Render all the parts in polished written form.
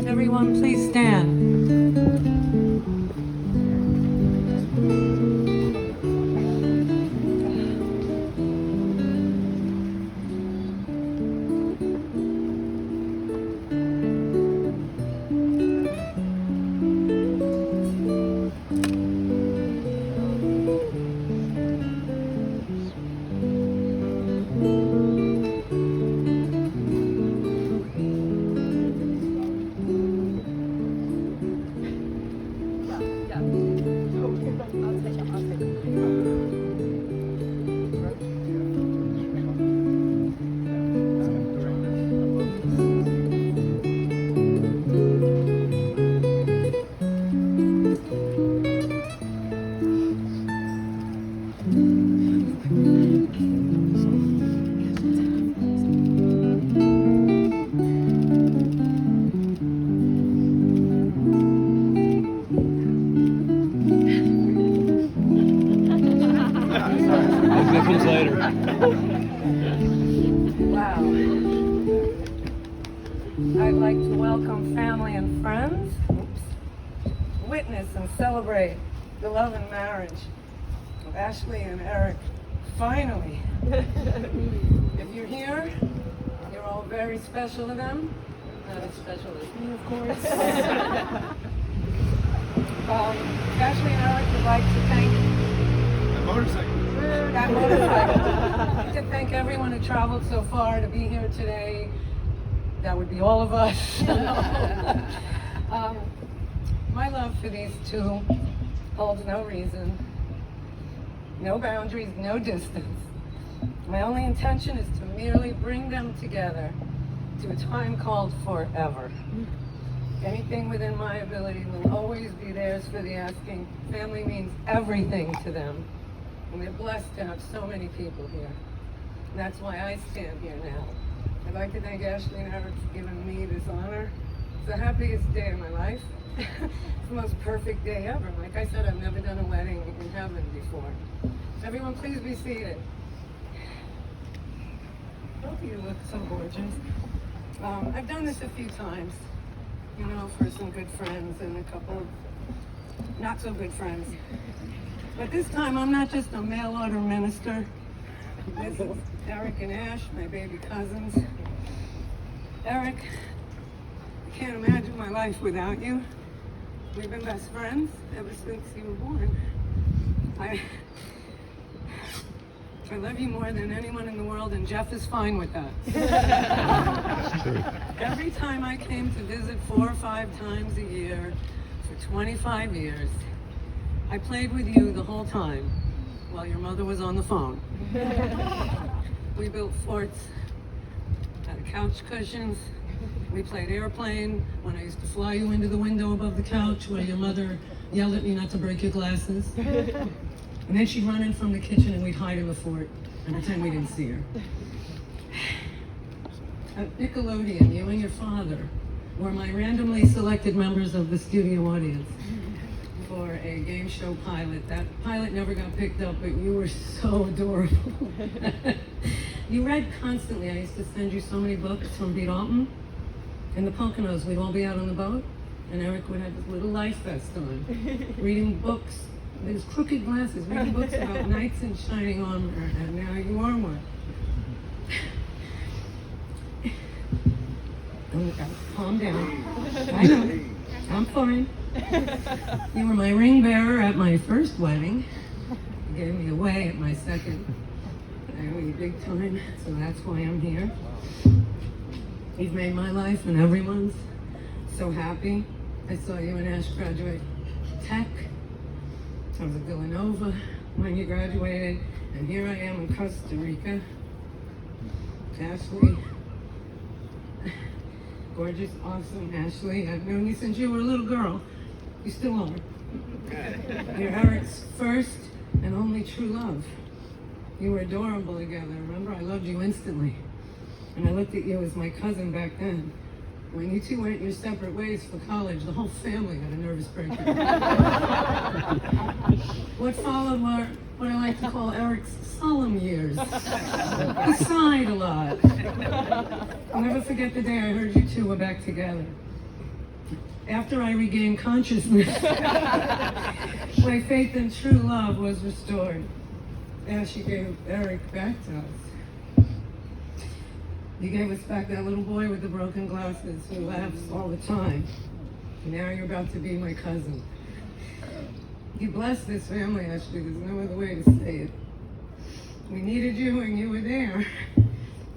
Everyone, please stand. Later. Wow. I'd like to welcome family and friends, witness and celebrate the love and marriage of Ashley and Eric. Finally. If you're here, you're all very special to them. Not as special as me, of course. Ashley and Eric would like to thank that motorcycle. I'd like to thank everyone who traveled so far to be here today. That would be all of us. My love for these two holds no reason, no boundaries, no distance. My only intention is to merely bring them together to a time called forever. Anything within my ability will always be theirs for the asking. Family means everything to them. And we're blessed to have so many people here. And that's why I stand here now. I'd like to thank Ashley and Eric for giving me this honor. It's the happiest day of my life. It's the most perfect day ever. Like I said, I've never done a wedding in heaven before. Everyone, please be seated. Both of you look so gorgeous. I've done this a few times, you know, for some good friends and a couple of not so good friends. But this time, I'm not just a mail order minister. This is Eric and Ash, my baby cousins. Eric, I can't imagine my life without you. We've been best friends ever since you were born. I love you more than anyone in the world, and Jeff is fine with that. Every time I came to visit 4 or 5 times a year for 25 years, I played with you the whole time while your mother was on the phone. We built forts out of couch cushions. We played airplane when I used to fly you into the window above the couch while your mother yelled at me not to break your glasses. And then she'd run in from the kitchen and we'd hide in the fort and pretend we didn't see her. At Nickelodeon, you and your father were my randomly selected members of the studio audience for a game show pilot. That pilot never got picked up, but you were so adorable. You read constantly. I used to send you so many books from Beat Alton. In the Poconos, we'd all be out on the boat, and Eric would have his little life vest on, reading books. His crooked glasses, reading books about knights in shining armor, and now you are one. Oh, calm down. I know. I'm fine. You were my ring bearer at my first wedding. You gave me away at my second. I owe you big time, so that's why I'm here. You've made my life and everyone's so happy. I saw you and Ash graduate tech. I was at Villanova when you graduated, and here I am in Costa Rica. Ashley, gorgeous, awesome Ashley. I've known you since you were a little girl. You still are. You're Eric's first and only true love. You were adorable together. Remember, I loved you instantly. And I looked at you as my cousin back then. When you two went your separate ways for college, the whole family had a nervous breakdown. What followed were what I like to call Eric's solemn years. He sighed a lot. I'll never forget the day I heard you two were back together. After I regained consciousness, my faith in true love was restored, and she gave Eric back to us. You gave us back that little boy with the broken glasses who laughs all the time. Now you're about to be my cousin. You blessed this family, Ashley. There's no other way to say it. We needed you and you were there.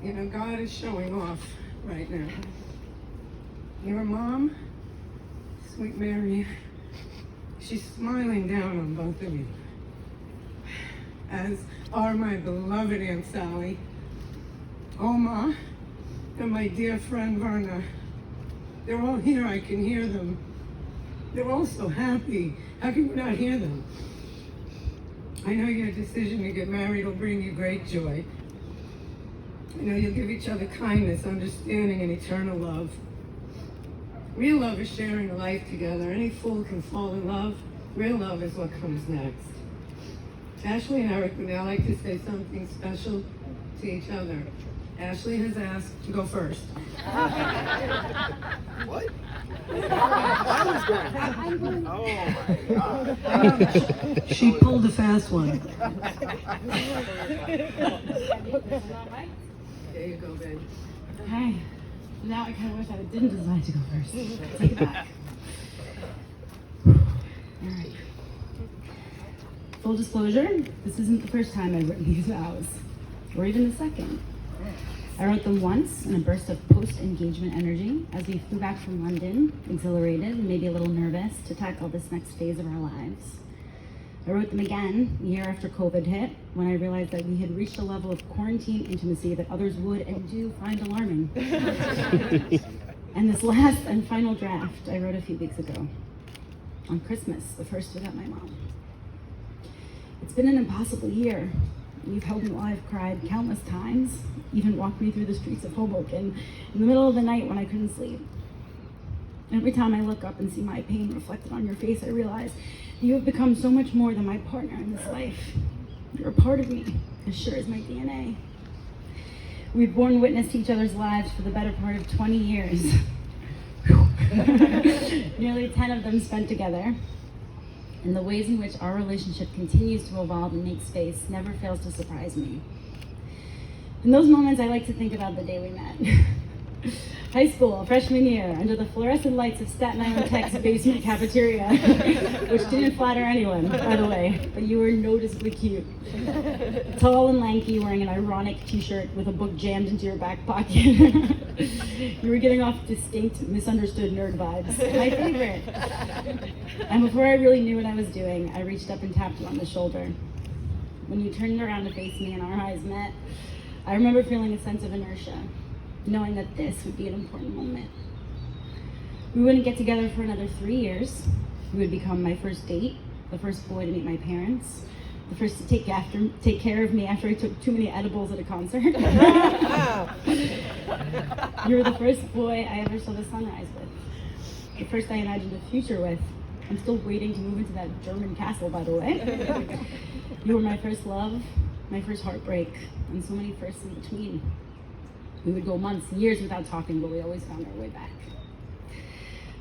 You know, God is showing off right now. Your mom, sweet Mary, she's smiling down on both of you. As are my beloved Aunt Sally, Oma, and my dear friend Verna. They're all here, I can hear them. They're all so happy. How can you not hear them? I know your decision to get married will bring you great joy. I know you'll give each other kindness, understanding, and eternal love. Real love is sharing a life together. Any fool can fall in love. Real love is what comes next. Ashley and Eric would now like to say something special to each other. Ashley has asked to go first. What? I was going. Oh my God. She pulled a fast one. There you go, babe. Hi. Now I kind of wish I didn't decide to go first. Take it back. All right. Full disclosure, this isn't the first time I've written these vows, or even the second. I wrote them once in a burst of post-engagement energy as we flew back from London, exhilarated and maybe a little nervous to tackle this next phase of our lives. I wrote them again a year after COVID hit, when I realized that we had reached a level of quarantine intimacy that others would and do find alarming. And this last and final draft I wrote a few weeks ago, on Christmas, the first without my mom. It's been an impossible year. You've held me while I've cried countless times, even walked me through the streets of Hoboken in the middle of the night when I couldn't sleep. Every time I look up and see my pain reflected on your face, I realize you have become so much more than my partner in this life. You're a part of me, as sure as my DNA. We've borne witness to each other's lives for the better part of 20 years. Nearly 10 of them spent together. And the ways in which our relationship continues to evolve and make space never fails to surprise me. In those moments, I like to think about the day we met. High school, freshman year, under the fluorescent lights of Staten Island Tech's basement cafeteria, which didn't flatter anyone, by the way, but you were noticeably cute. Tall and lanky, wearing an ironic t-shirt with a book jammed into your back pocket. You were giving off distinct, misunderstood nerd vibes. My favorite. And before I really knew what I was doing, I reached up and tapped you on the shoulder. When you turned around to face me and our eyes met, I remember feeling a sense of inertia, knowing that this would be an important moment. We wouldn't get together for another 3 years. You would become my first date, the first boy to meet my parents, the first to take care of me after I took too many edibles at a concert. You were the first boy I ever saw the sunrise with, the first I imagined a future with. I'm still waiting to move into that German castle, by the way. You were my first love, my first heartbreak, and so many firsts in between. We would go months, years without talking, but we always found our way back.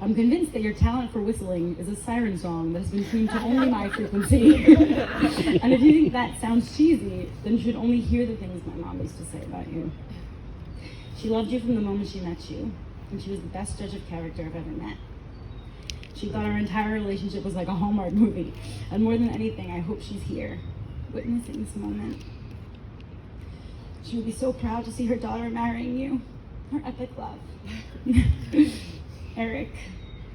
I'm convinced that your talent for whistling is a siren song that has been tuned to only my frequency. And if you think that sounds cheesy, then you should only hear the things my mom used to say about you. She loved you from the moment she met you, and she was the best judge of character I've ever met. She thought our entire relationship was like a Hallmark movie, and more than anything, I hope she's here, witnessing this moment. She would be so proud to see her daughter marrying you, her epic love. Eric,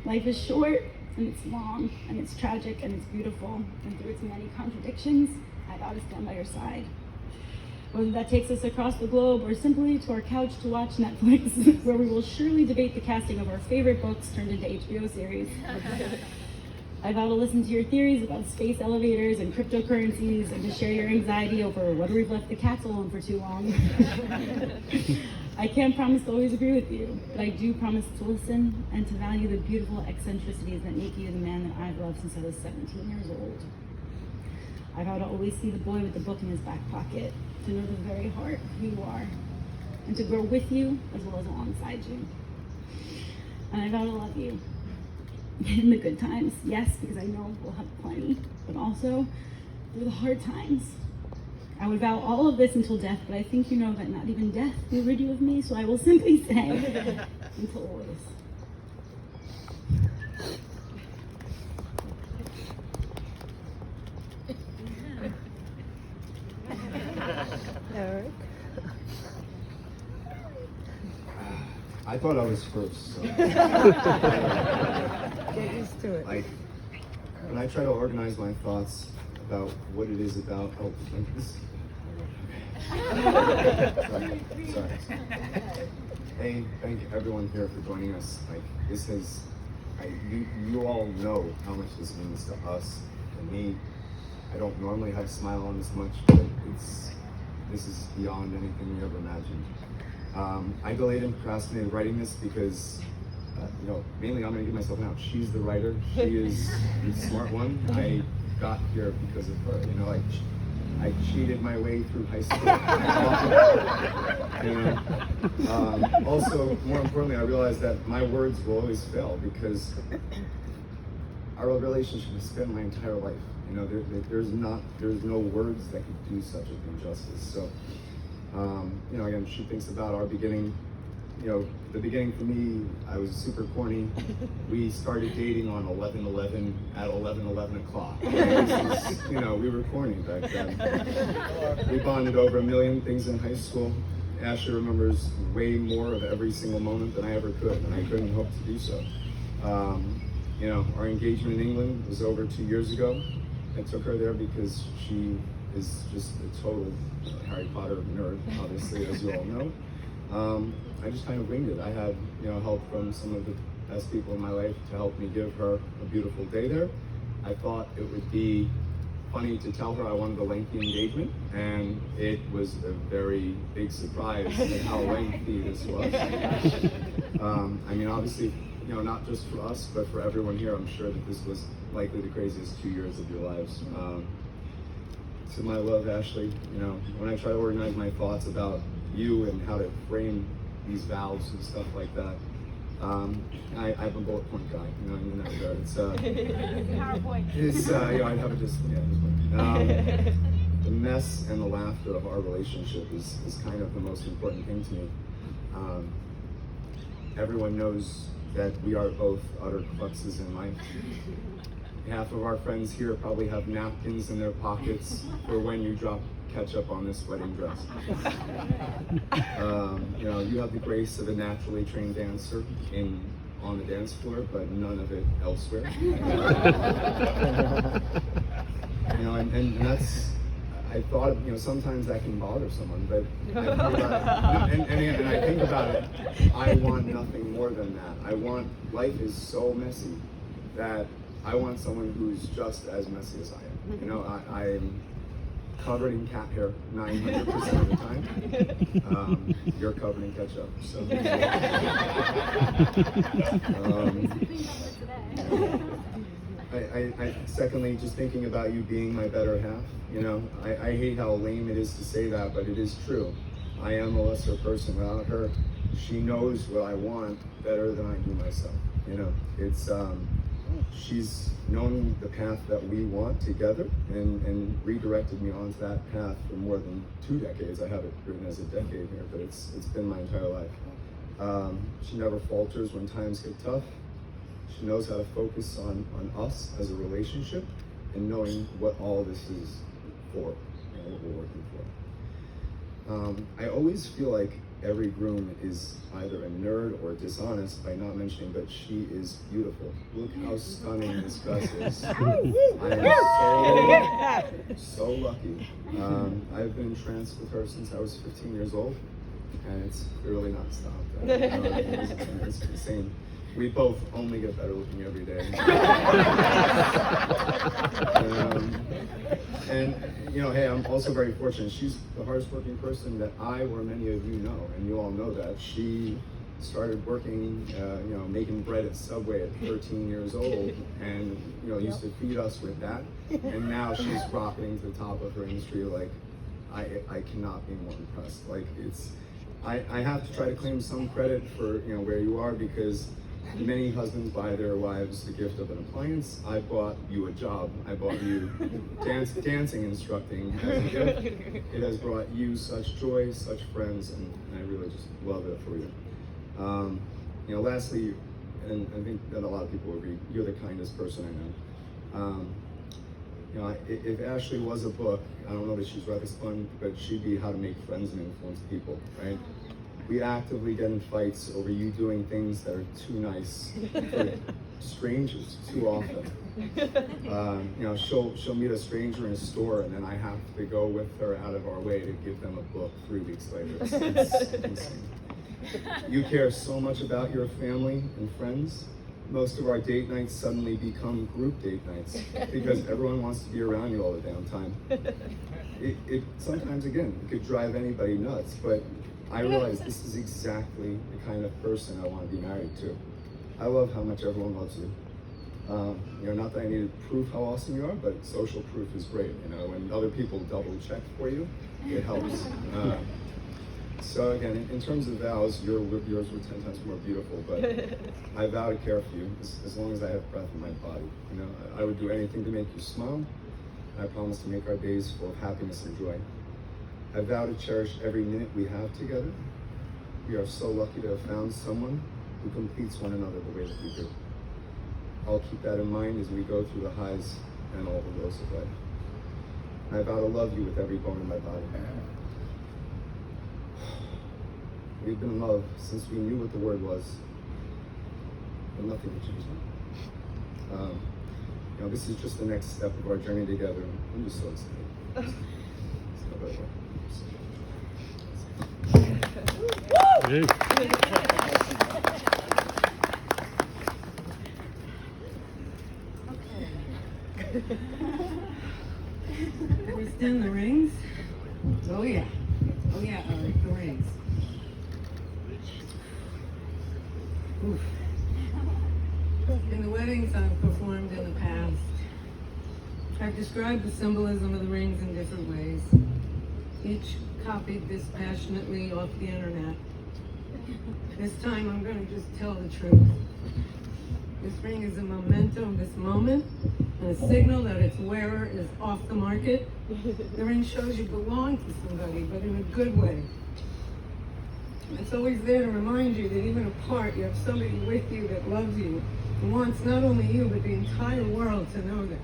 life is short, and it's long, and it's tragic, and it's beautiful, and through its many contradictions, I vow to stand by your side. Whether that takes us across the globe or simply to our couch to watch Netflix, where we will surely debate the casting of our favorite books turned into HBO series. I vow to listen to your theories about space elevators and cryptocurrencies, and to share your anxiety over whether we've left the cats alone for too long. I can't promise to always agree with you, but I do promise to listen and to value the beautiful eccentricities that make you the man that I've loved since I was 17 years old. I vow to always see the boy with the book in his back pocket, to know the very heart of who you are, and to grow with you as well as alongside you. And I vow to love you. In the good times, yes, because I know we'll have plenty, but also through the hard times. I would vow all of this until death, but I think you know that not even death will rid you of me, so I will simply say, until always. Eric? I thought I was first. So. Get used to it. Like, when I try to organize my thoughts about what it is about, oh, like this. Sorry. Hey, thank everyone here for joining us. Like, this is, you all know how much this means to us, to me. I don't normally have a smile on this much, but this is beyond anything we ever imagined. I delayed and procrastinated writing this because, mainly I'm gonna give myself an out. She's the writer. She is the smart one. I got here because of her. I cheated my way through high school. Also, more importantly, I realized that my words will always fail because our relationship has spent my entire life. There's no words that could do such a thing justice. So, again, she thinks about our beginning. The beginning for me, I was super corny. We started dating on 11/11 at 11 o'clock. We were corny back then. We bonded over a million things in high school. Ashley remembers way more of every single moment than I ever could, and I couldn't hope to do so. Our engagement in England was over 2 years ago. I took her there because she is just a total Harry Potter nerd, obviously, as you all know. I just kind of winged it. I had, help from some of the best people in my life to help me give her a beautiful day there. I thought it would be funny to tell her I wanted a lengthy engagement, and it was a very big surprise at how lengthy this was. Obviously, not just for us, but for everyone here, I'm sure that this was likely the craziest 2 years of your lives. To my love, Ashley, when I try to organize my thoughts about you and how to frame these vows and stuff like that, I have a bullet point guy, in that regard. It's PowerPoint. I'd have it just one. The mess and the laughter of our relationship is kind of the most important thing to me. Everyone knows that we are both utter klutzes in life. Half of our friends here probably have napkins in their pockets for when you drop ketchup on this wedding dress. You have the grace of a naturally trained dancer on the dance floor, but none of it elsewhere. And that's, I thought, sometimes that can bother someone, but I think about it, I want nothing more than that. Life is so messy that I want someone who's just as messy as I am. I'm covered in cat hair 900% of the time. You're covered in ketchup, so. Secondly, just thinking about you being my better half. I hate how lame it is to say that, but it is true. I am a lesser person without her. She knows what I want better than I do myself. She's known the path that we want together and redirected me onto that path for more than 2 decades. I have it written as a decade here, but it's been my entire life. She never falters when times get tough. She knows how to focus on us as a relationship and knowing what all this is for, what we're working for. I always feel like every groom is either a nerd or dishonest by not mentioning, but she is beautiful. Look how stunning this dress is. I am so lucky. I've been entranced with her since I was 15 years old, and it's clearly not stopped. It's insane. We both only get better looking every day. Hey, I'm also very fortunate. She's the hardest working person that I or many of you know, and you all know that. She started working, making bread at Subway at 13 years old, and used to feed us with that. And now she's rocketing to the top of her industry. Like, I cannot be more impressed. Like, I have to try to claim some credit for where you are, because many husbands buy their wives the gift of an appliance. I bought you a job. I bought you dancing instructing as a gift. It has brought you such joy, such friends, and I really just love it for you. Lastly, and I think that a lot of people agree, you're the kindest person I know. If Ashley was a book, I don't know that she's read this one, but she'd be How to Make Friends and Influence People, right? We actively get in fights over you doing things that are too nice for strangers too often. She'll meet a stranger in a store, and then I have to go with her out of our way to give them a book 3 weeks later. It's insane. You care so much about your family and friends. Most of our date nights suddenly become group date nights because everyone wants to be around you all the damn time. It sometimes, again, it could drive anybody nuts, but I realize this is exactly the kind of person I want to be married to. I love how much everyone loves you. Not that I need to prove how awesome you are, but social proof is great. When other people double check for you, it helps. So again, in terms of vows, yours were 10 times more beautiful, but I vow to care for you as long as I have breath in my body. I would do anything to make you smile. I promise to make our days full of happiness and joy. I vow to cherish every minute we have together. We are so lucky to have found someone who completes one another the way that we do. I'll keep that in mind as we go through the highs and all the lows of life. I vow to love you with every bone in my body. We've been in love since we knew what the word was, but nothing will change that. This is just the next step of our journey together. I'm just so excited. Understand the rings? Oh yeah, Eric, the rings. Oof. In the weddings I've performed in the past, I've described the symbolism of the rings in different ways. Each copied this passionately off the internet. This time I'm going to just tell the truth. This ring is a memento of this moment and a signal that its wearer is off the market. The ring shows you belong to somebody, but in a good way. It's always there to remind you that even apart, you have somebody with you that loves you and wants not only you, but the entire world to know that.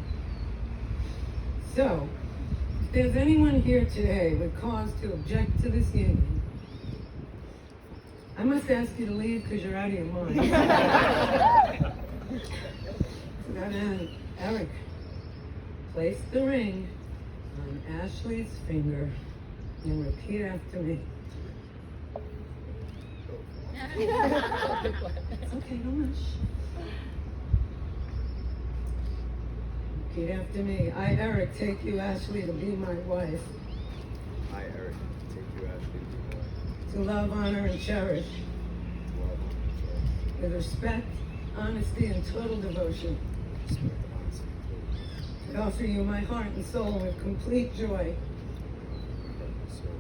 So, if there's anyone here today with cause to object to this union, I must ask you to leave because you're out of your mind. To that end, Eric, place the ring on Ashley's finger and repeat after me. It's okay, don't rush. Repeat after me. I, Eric, take you, Ashley, to be my wife. I, Eric, take you, Ashley, to be my wife. To love, honor, and cherish. Love, honor, With respect, honesty, and total devotion. respect, honesty, I offer you my heart and soul with complete joy. heart and soul.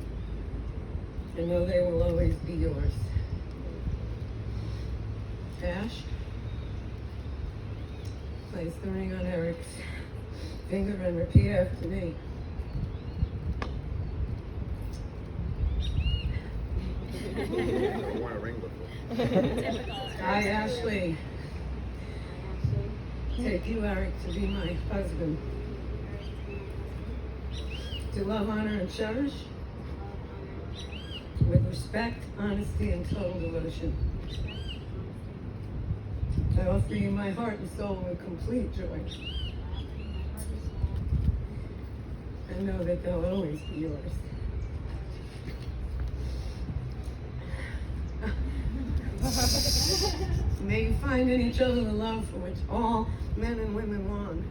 And know they will always be yours. Ash, place the ring on Eric's finger and repeat after me. I've worn a ring before. I, Ashley, take you, Eric, to be my husband. To love, honor, and cherish. With respect, honesty, and total devotion. I offer you my heart and soul with complete joy. And know that they'll always be yours. May you find in each other the love for which all men and women long.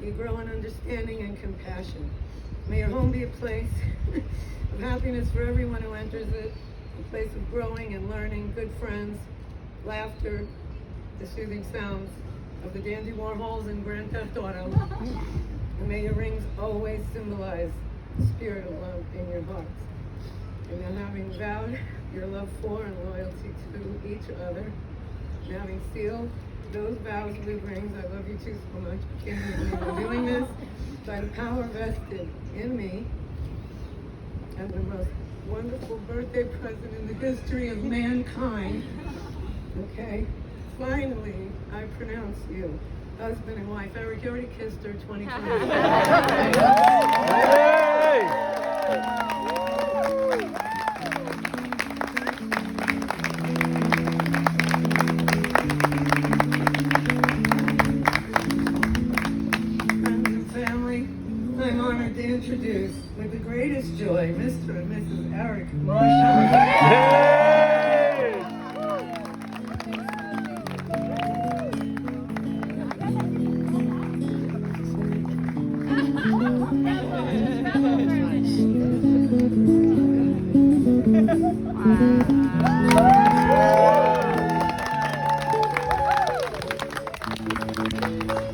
You grow in understanding and compassion. May your home be a place of happiness for everyone who enters it, a place of growing and learning, good friends, laughter, the soothing sounds of the Dandy Warhols and Grand Theft Auto. And may your rings always symbolize the spirit of love in your hearts. And now having vowed your love for and loyalty to each other, and having sealed those vows with rings, I love you too so much, I can't believe I'm doing this, by the power vested in me, as the most wonderful birthday present in the history of mankind. Okay, finally, I pronounce you husband and wife. Eric, you already kissed her 20 times. Friends and family, I'm honored to introduce, with the greatest joy, Mr. and Mrs. Eric Marshall. Wow.